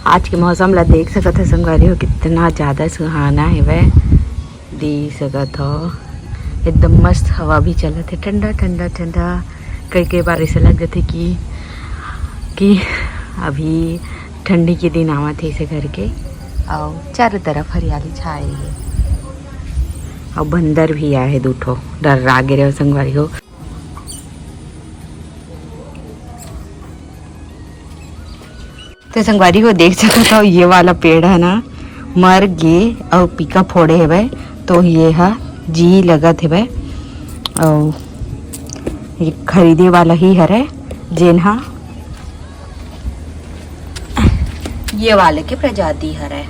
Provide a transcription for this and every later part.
आज के मौसम ला देख सकत हो संगवारी हो, कितना ज़्यादा सुहाना है वह देख सकत हो। एकदम मस्त हवा भी चलत है, ठंडा ठंडा ठंडा। कई बार ऐसा लग जाते कि अभी ठंडी के दिन आवत है इसे घर के। और चारों तरफ हरियाली छाई है और बंदर भी आए दो ठो, डर आगे रहे संगवारी हो। तो संगवारी हो देख सकते हो, ये वाला पेड़ है ना मर गे और पीका फोड़े है भाई। तो ये है जी लगत है भाई, और ये खरीदे वाला ही है जेन हा ये वाले के प्रजाति है।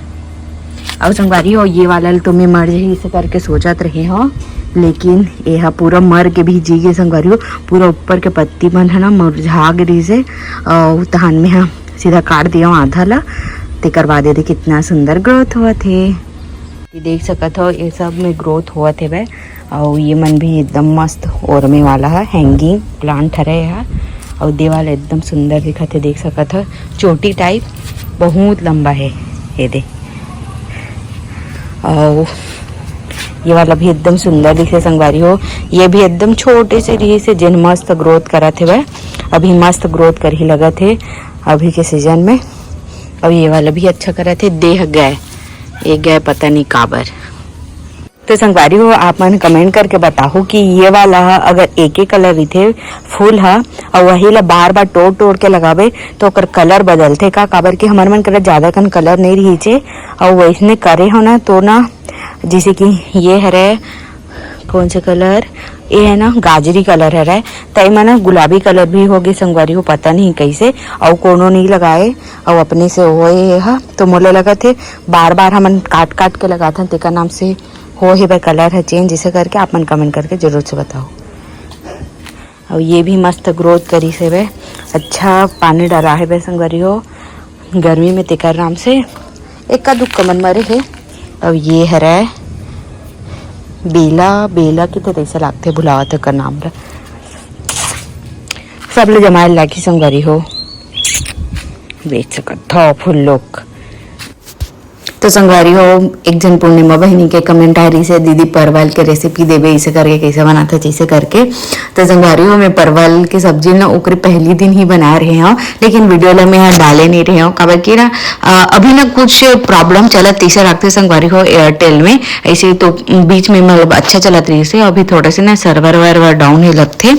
और संगवारी हो ये वाला तो मैं मर जाही इसे करके सोचत रही हो, लेकिन यह पूरा मर के भी जी गए संगवारी हो। पूरा ऊपर के पत्ती मन है ना मुरझा गई से, और तहन में हाँ सीधा काट दिया आधा ला ते करवा दे थे। कितना सुंदर ग्रोथ हुआ थे, ये देख सकत हो। ये सब में ग्रोथ हुआ थे वह। और ये मन भी एकदम मस्त ओरमे वाला है, हैंगिंग प्लांट है यहाँ। और दीवाल एकदम सुंदर दिखा थे, देख सकत हो। चोटी टाइप बहुत लंबा है ये दे। और ये वाला भी एकदम सुंदर दिखे संगवारी हो। ये भी एकदम छोटे से रही से जिन मस्त ग्रोथ करा थे वह, अभी मस्त ग्रोथ कर ही लगा थे अभी के सीजन में। और ये वाला भी अच्छा करा थे, देह गए ये गए पता नहीं काबर। तो संगवारी हो आप मन कमेंट करके बताओ कि ये वाला अगर एक ही कलर रही थे फूल है और वही ला बार बार तोड़ के लगावे तो ओकर कलर बदलते का, काबर कि हमारे मन कर ज्यादा कन कलर नहीं रही चे। और वैसने करे हो ना तो ना, जैसे कि ये है कौन से कलर, ये है ना गाजरी कलर है तय में ना गुलाबी कलर भी होगी संगवारी हो, पता नहीं कैसे। और कोनो नहीं लगाए और अपने से होए है। तो मोले लगा थे बार बार हम काट के लगाते तेका नाम से हो ही भाई कलर है चेंज। जिसे करके आप मन कमेंट करके जरूर से बताओ। और ये भी मस्त ग्रोथ करी से वे, अच्छा पानी डरा है वे संगवारी हो। गर्मी में तेकर नाम से एक का दुख कमन मरे है। और ये है बेला की तो ऐसा लागते भुलावा तक का नाम रहा। सब लोग जमाए लागी संगवारी हो बेच सकत हो फूल लोग। तो संगवारी हो एक जन पूर्णिमा बहनी के कमेंट आ रही से, दीदी परवल के रेसिपी देवे इसे करके कैसे बनाते जैसे करके। तो संगवारी हो मैं परवल की सब्जी ना ओकरे पहली दिन ही बना रहे हो, लेकिन वीडियो ला मैं यहाँ डाले नहीं रहे हो काबर की ना अभी ना कुछ प्रॉब्लम चलत तीसरा रखते संगवारी हो एयरटेल में ऐसे। तो बीच में मतलब अच्छा चलत रही से, अभी थोड़े से ना सर्वर डाउन ही लगते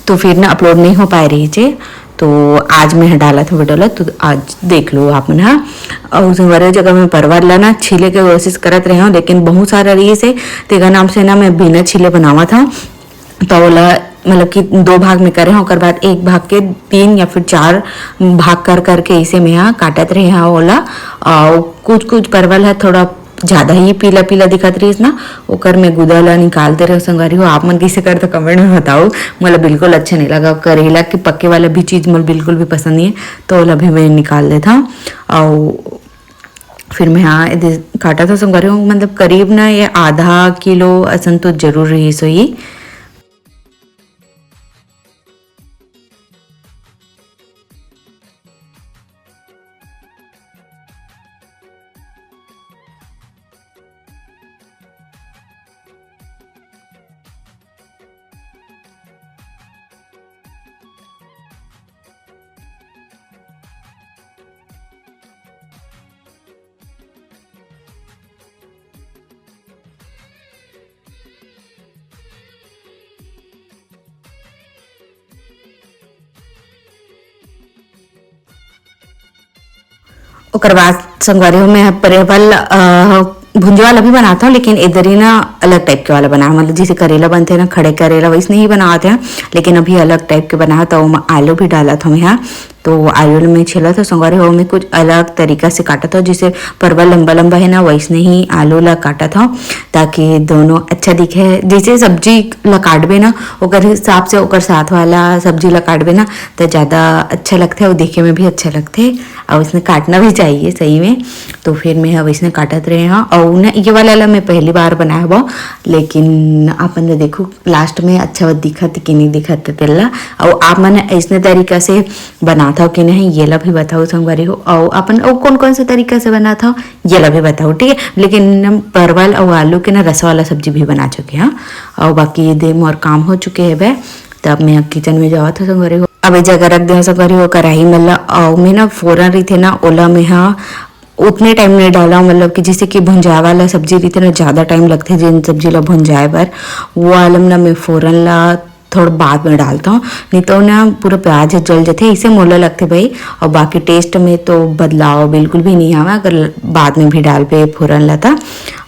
तो फिर ना अपलोड नहीं हो पाए रही थे। तो आज मैं डाला था वीडियो ला, तो आज देख लो आप ना। और संगवारी जगह में परवल ला ना छीले के कोशिश करत रहे हूँ, लेकिन बहुत सारा रही से तेगा नाम से ना मैं बिना छीले बनावा था। तो बोला मतलब कि 2 भाग में करे हैं, और बाद एक भाग के 3 या फिर 4 भाग करके इसे में यहाँ काटत रहे हैं ओला। और कुछ परवल है थोड़ा ज्यादा ही पीला पीला दिखत रही ना, ओकर में गुदा निकालते रहे संगवारी हो। आप मन कैसे करते कमेंट में बताओ। मतलब बिल्कुल अच्छा नहीं लगा, करेला के पक्के वाला भी चीज मुझे बिल्कुल भी पसंद नहीं है, तो ओला भी मैं निकाल देता। और फिर मैं यहाँ काटा था संगवारी हो, मतलब करीब ना ये आधा किलो असन तो जरूर रही सो ही। ओकर बाद संगवारी हो मैं परवल भुंजे वाला भी बनाता हूँ, लेकिन इधर ही ना अलग टाइप के वाला बना, मतलब जैसे करेला बनते हैं ना खड़े करेला वैसे नहीं बनाते हैं, लेकिन अभी अलग टाइप के बना तो आलू भी डाला था मैं यहाँ। तो आलू में छिला था संगवारी हो, मैं कुछ अलग तरीका से काटा था, जैसे परवल लंबा लंबा है ना वैसे ही आलू ला काटा था, ताकि दोनों अच्छा दिखे। जैसे सब्जी ला काटबे ना ओकर हिसाब से ओकर साथ वाला सब्जी ला काटबे ना तो ज़्यादा अच्छा लगता है और देखे में भी अच्छा लगते है, और इसने काटना भी चाहिए सही में। तो फिर मैं अब इसने काटत रहे हैं। और ना ये वाला ला मैं पहली बार बनाया हुआ, लेकिन अपन ने देखो लास्ट में अच्छा दिखत कि नहीं दिखत तेला। और आप मैंने ऐसने तरीका से बना बनाता हो कि नहीं ये ला भी बताओ संगवारी हो, और अपन और कौन कौन से तरीके से बनाता हो ये ला भी बताओ, ठीक है। लेकिन हम परवल और आलू के ना रस वाला सब्जी भी बना चुके हैं, और बाकी ये दिन और काम हो चुके हैं भाई। तब मैं किचन में जावा था संगवारी हो, अब ये जगह रख दिया संगवारी हो कढ़ाई मतलब, और मैं ना फोरन रही थे ना ओला में, हाँ उतने टाइम नहीं डाला, मतलब कि जैसे कि भुंजाए वाला सब्जी भी थे ना ज़्यादा टाइम लगते जिन सब्जी ला भुंजाए पर, वो आलम ना मैं फोरन ला थोड़ा बाद में डालता हूँ, नहीं तो ना पूरा प्याज जल जाते इसे मोला लगते भाई। और बाकी टेस्ट में तो बदलाव बिल्कुल भी नहीं आवा अगर बाद में भी डाल पे फोरन लाता।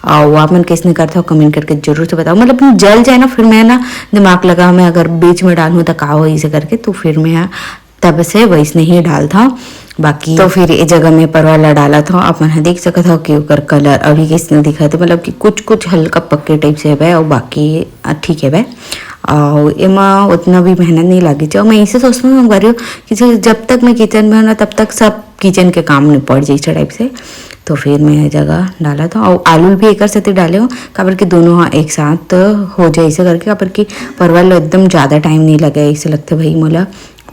और वो आप मन किसने करता हो कमेंट करके जरूर से बताओ, मतलब जल जाए ना फिर मैं ना दिमाग लगा मैं अगर बीच में डालूँ तो का हो इसे करके, तो फिर मैं तब से वैसे नहीं डालता। बाकी तो फिर ये जगह में परवाला डाला था, आप मन देख सकता हो कि ओकर कलर अभी किसने दिखा था, मतलब कि कुछ कुछ हल्का पक्के टाइप से है और बाकी ठीक है भाई। और एमा उतना भी मेहनत नहीं लगी चाहिए, मैं इसे सोचता हूँ संगवारी हो कि जब तक मैं किचन में हूँ ना तब तक सब किचन के काम निपट जाए इस टाइप से। तो फिर मैं जगह डाला था, और आलू भी एक साथ डाले हो काबर कि दोनों हाँ एक साथ हो जाए ऐसे करके, काबर कि परवल एकदम ज़्यादा टाइम नहीं लगे ऐसे लगते भाई मोला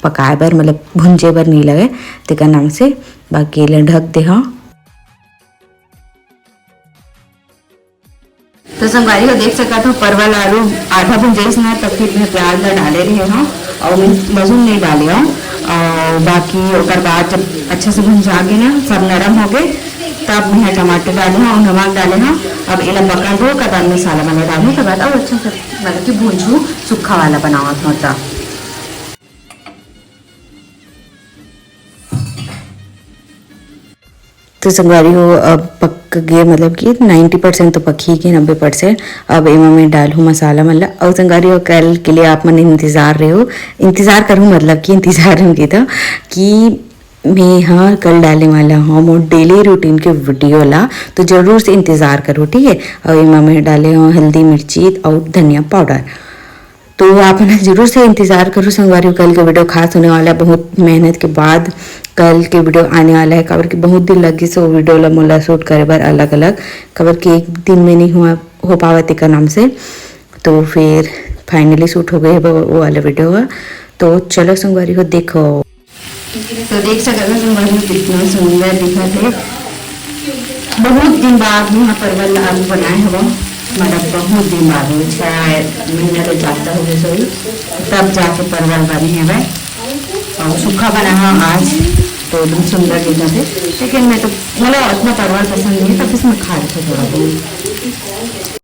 पकाए बर, मतलब भुंजे बर नहीं लगे तेका नाम से। बाकी ले ढक दे हाँ। तो संगवारी हो देख सका तो परवल आलू आधा भुंजाइस ना, तब फिर मैं प्याज ला डाले रहे हाँ, और मैं लहसुन नहीं डाले हूँ। और बाकी ओकर बाद जब अच्छा से भुंजा गए ना सब नरम हो गए तब मैं टमाटर डाले हाँ और नमक डाले हाँ। अब इला पका दो के बाद मसाला वाला डालने के बाद और अच्छा से मतलब कि भूंजू सूखा वाला बनावा था। तो संगवारी हो अब पक गए, मतलब कि 90% तो पक ही गए, 90%। अब एमा मैं डालूँ मसाला मतलब, और संगवारी हो कल के लिए आप मन इंतज़ार रहे हो, इंतज़ार करूँ मतलब कि इंतज़ार रहूँगी था कि मैं हाँ कल डालने वाला हूँ मोर डेली रूटीन के वीडियो ला, तो ज़रूर से इंतज़ार करो ठीक है। और एमा मैं डाले हूँ हल्दी मिर्ची और धनिया पाउडर, तो आप ना जरूर से इंतज़ार करो संगवारी। कल का वीडियो खास होने वाला है, बहुत मेहनत के बाद कल के वीडियो आने वाला है, खबर कि बहुत दिन लगी सो वीडियो ला मोला शूट करे बार अलग अलग, खबर कि एक दिन में नहीं हो पावती का नाम से, तो फिर फाइनली शूट हो गए वो वाला वीडियो है। तो चलो संगवारी को देखो, तो देख सकते हो संगवारी कितना सुंदर दिखा थे, बहुत दिन बाद यहाँ परवल आलू बनाए हो, मतलब बहुत दिन बाद हो शायद महीना तो जाता हो रसोई तब जाके परवल बने हैं भाई। और सूखा बना है आज तो एकदम सुंदर दिखा थे, लेकिन मैं तो मतलब उतना परवल पसंद नहीं है तब इसमें खा रही थी थोड़ा बहुत।